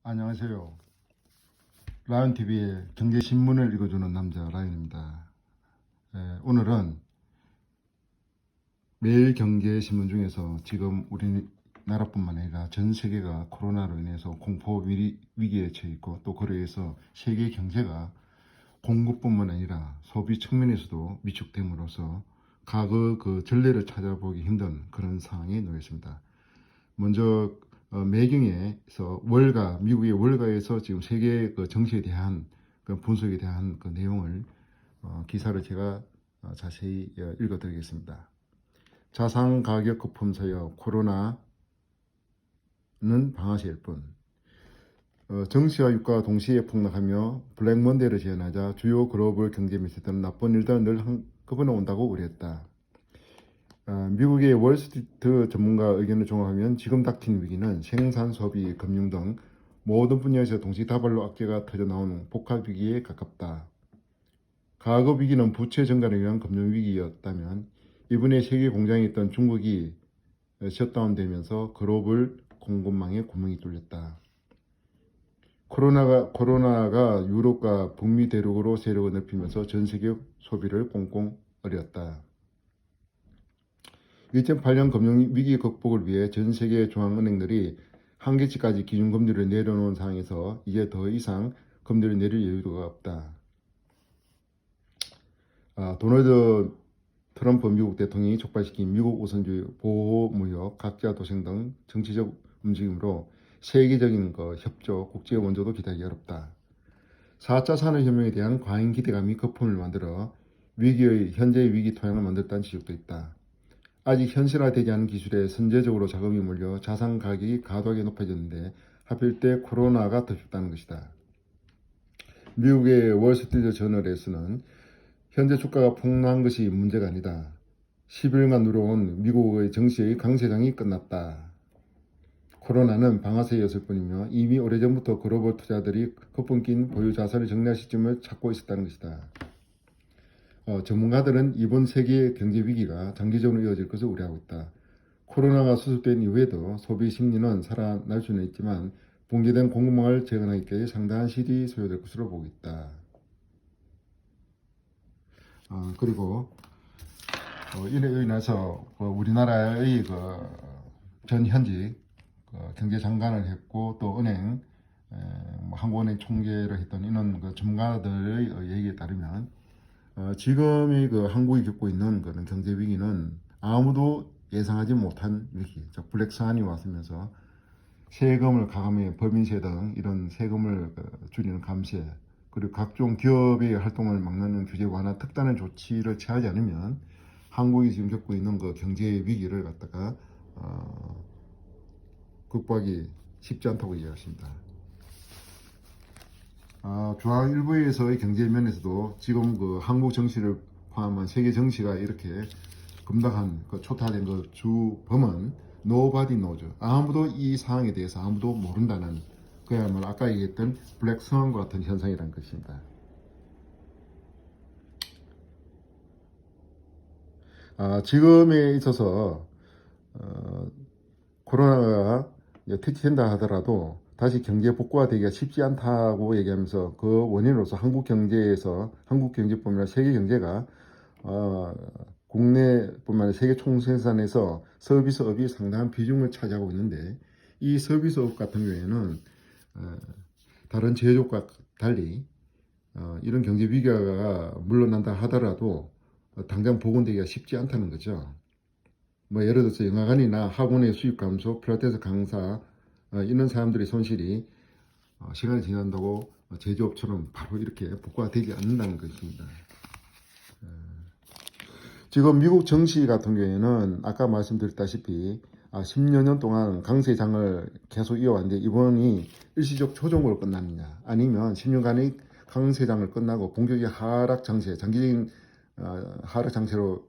안녕하세요. 라이언TV의 경제신문을 읽어주는 남자 라이언입니다. 오늘은 매일 경제신문 중에서 지금 우리나라뿐만 아니라 전 세계가 코로나로 인해서 공포 위기에 처해 있고, 또 그로 인해서 세계 경제가 공급뿐만 아니라 소비 측면에서도 위축됨으로써 과거 그 전례를 찾아보기 힘든 그런 상황에 놓여 있습니다. 먼저 매경에서 미국의 월가에서 지금 세계 그 정치에 대한 그 분석에 대한 그 내용을 기사를 제가 자세히 읽어드리겠습니다. 자산 가격 거품사여 코로나는 방아쇠일 뿐. 정시와 유가가 동시에 폭락하며 블랙 먼데이를 재현하자 주요 글로벌 경제 매체들은 나쁜 일들은 늘 한꺼번에 온다고 우려했다. 미국의 월스트리트 전문가 의견을 종합하면 지금 닥친 위기는 생산, 소비, 금융 등 모든 분야에서 동시다발로 악재가 터져나오는 복합위기에 가깝다. 과거 위기는 부채 증가를 위한 금융위기였다면 이번에 세계 공장에 있던 중국이 셧다운되면서 글로벌 공급망에 구멍이 뚫렸다. 코로나가 유럽과 북미 대륙으로 세력을 넓히면서 전 세계 소비를 꽁꽁 얼였다. 2008년 금융위기 극복을 위해 전 세계 중앙은행들이 한계치까지 기준금리를 내려놓은 상황에서 이제 더 이상 금리를 내릴 여유가 없다. 도널드 트럼프 미국 대통령이 촉발시킨 미국 우선주의, 보호무역, 각자 도생 등 정치적 움직임으로 세계적인 협조, 국제 원조도 기대하기 어렵다. 4차 산업혁명에 대한 과잉 기대감이 거품을 만들어 현재의 위기 토양을 만들었다는 지적도 있다. 아직 현실화되지 않은 기술에 선제적으로 자금이 몰려 자산 가격이 과도하게 높아졌는데 하필 때 코로나가 덮였다는 것이다. 미국의 월스트리트 저널에서는 현재 주가가 폭락한 것이 문제가 아니다. 10일간 누려온 미국의 정시의 강세장이 끝났다. 코로나는 방아쇠였을 뿐이며 이미 오래전부터 글로벌 투자들이 거품 낀 보유 자산을 정리할 시점을 찾고 있었다는 것이다. 전문가들은 이번 세계 경제 위기가 장기적으로 이어질 것을 우려하고 있다. 코로나가 수습된 이후에도 소비 심리는 살아날 수는 있지만 붕괴된 공급망을 재건하기까지 상당한 시일이 소요될 것으로 보고 있다. 그리고 이로 인해서 우리나라의 전 현직 경제장관을 했고 또 은행 한국은행 총재를 했던 이런 전문가들의 얘기에 따르면 지금의 한국이 겪고 있는 그런 경제 위기는 아무도 예상하지 못한 위기, 블랙스완이 왔으면서 세금을 가감해 법인세 등 이런 세금을 줄이는 감세, 그리고 각종 기업의 활동을 막는 규제 완화 특단의 조치를 취하지 않으면 한국이 지금 겪고 있는 경제 위기를 갖다가 극복하기 쉽지 않다고 이야기했습니다. 중앙일보에서의 경제 면에서도 지금 한국 정치를 포함한 세계 정치가 이렇게 급락한 초토화된 주범은 nobody knows. 아무도 이 상황에 대해서 아무도 모른다는, 그야말로 아까 얘기했던 블랙스완과 같은 현상이라는 것입니다. 지금에 있어서 코로나가 퇴치된다 하더라도 다시 경제 복구가 되기가 쉽지 않다고 얘기하면서 그 원인으로서 한국 경제뿐만 아니라 세계 경제가 국내뿐만 아니라 세계 총생산에서 서비스업이 상당한 비중을 차지하고 있는데, 이 서비스업 같은 경우에는 다른 제조업과 달리 이런 경제 위기가 물러난다 하더라도 당장 복원되기가 쉽지 않다는 거죠. 예를 들어서 영화관이나 학원의 수입 감소, 필라테스 강사 이런 사람들의 손실이 시간이 지난다고 제조업처럼 바로 이렇게 복구가 되지 않는다는 것입니다. 지금 미국 정시 같은 경우에는 아까 말씀드렸다시피 10여 년 동안 강세장을 계속 이어왔는데 이번이 일시적 조정으로 끝나느냐, 아니면 10년간의 강세장을 끝나고 본격적인 하락 장세, 장기적인 하락 장세로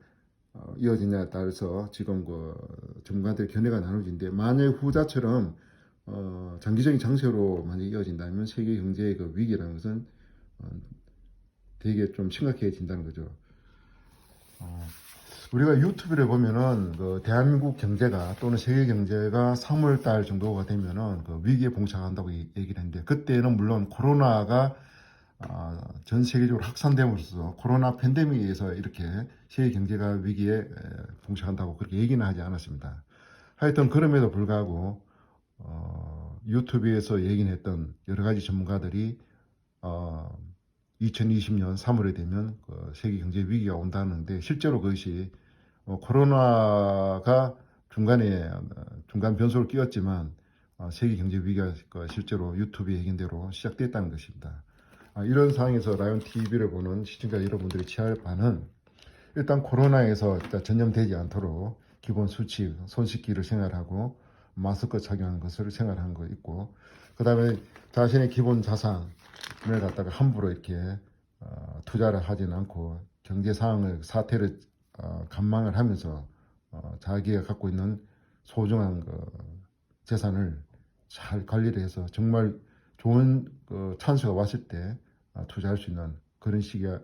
이어지냐에 따라서 지금 전문가들의 견해가 나눠지는데, 만약 후자처럼 장기적인 장세로 만약 이어진다면 세계 경제의 위기라는 것은 되게 좀 심각해진다는 거죠. 우리가 유튜브를 보면은 그 대한민국 경제가 또는 세계 경제가 3월 달 정도가 되면은 그 위기에 봉착한다고 얘기를 했는데, 그때는 물론 코로나가 전 세계적으로 확산됨으로써 코로나 팬데믹에 의해서 이렇게 세계 경제가 위기에 봉착한다고 그렇게 얘기는 하지 않았습니다. 하여튼 그럼에도 불구하고 유튜브에서 얘기는 했던 여러 가지 전문가들이 2020년 3월에 되면 그 세계 경제 위기가 온다는데, 실제로 그것이 코로나가 중간에 중간 변수를 끼웠지만 세계 경제 위기가 실제로 유튜브의 얘기대로 시작됐다는 것입니다. 이런 상황에서 라이온 TV를 보는 시청자 여러분들이 취할 바는, 일단 코로나에서 일단 전염되지 않도록 기본 수칙, 손 씻기를 생활하고 마스크 착용하는 것을 생활하는 거 있고, 그 다음에 자신의 기본 자산을 갖다가 함부로 이렇게 투자를 하지는 않고 경제 상황을, 사태를 관망을 하면서 자기가 갖고 있는 소중한 그 재산을 잘 관리를 해서 정말 좋은 찬스가 왔을 때 투자할 수 있는 그런 시기에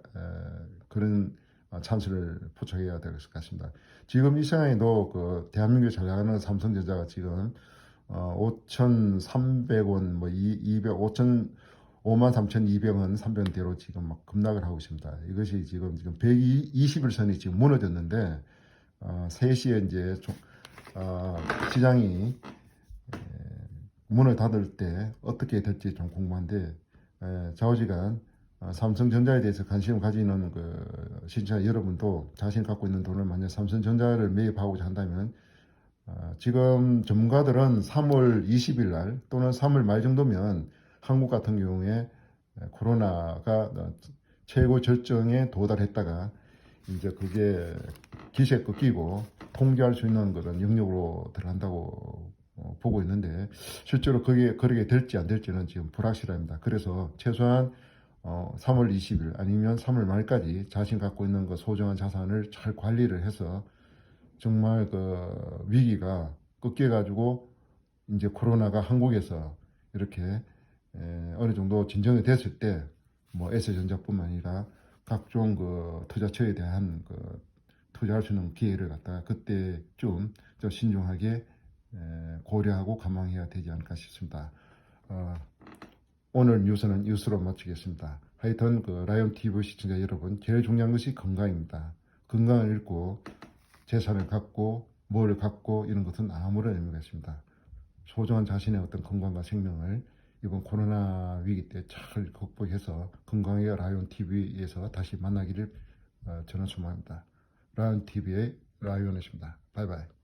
그런 찬스를 포착해야 될 것 같습니다. 지금 이 시장에도 그 대한민국에 잘 나가는 삼성전자가 지금 5,300원, 뭐 53,200원, 300원대로 지금 막 급락을 하고 있습니다. 이것이 지금 120일선이 지금 무너졌는데, 3시에 이제 시장이 문을 닫을 때 어떻게 될지 좀 궁금한데, 좌우지간 삼성전자에 대해서 관심을 가지는 그 시청자 여러분도 자신 갖고 있는 돈을 만약 삼성전자를 매입하고자 한다면, 지금 전문가들은 3월 20일 날 또는 3월 말 정도면 한국 같은 경우에 코로나가 최고 절정에 도달했다가 이제 그게 기세 꺾이고 통제할 수 있는 그런 영역으로 들어간다고 보고 있는데, 실제로 그렇게 될지 안 될지는 지금 불확실합니다. 그래서 최소한 3월 20일 아니면 3월 말까지 자신 갖고 있는 그 소중한 자산을 잘 관리를 해서 정말 그 위기가 꺾여가지고 이제 코로나가 한국에서 이렇게 어느 정도 진정이 됐을 때, 뭐 S전자뿐만 아니라 각종 그 투자처에 대한 그 투자할 수 있는 기회를 갖다가 그때쯤 좀 신중하게 고려하고 감안해야 되지 않을까 싶습니다. 오늘 뉴스는 뉴스로 마치겠습니다. 하여튼 그 라이온 TV 시청자 여러분, 제일 중요한 것이 건강입니다. 건강을 잃고 재산을 갖고 뭘 갖고 이런 것은 아무런 의미가 없습니다. 소중한 자신의 어떤 건강과 생명을 이번 코로나 위기 때 잘 극복해서 건강하게 라이온 TV에서 다시 만나기를 저는 소망합니다. 라이온 TV의 라이온이었습니다. 바이바이.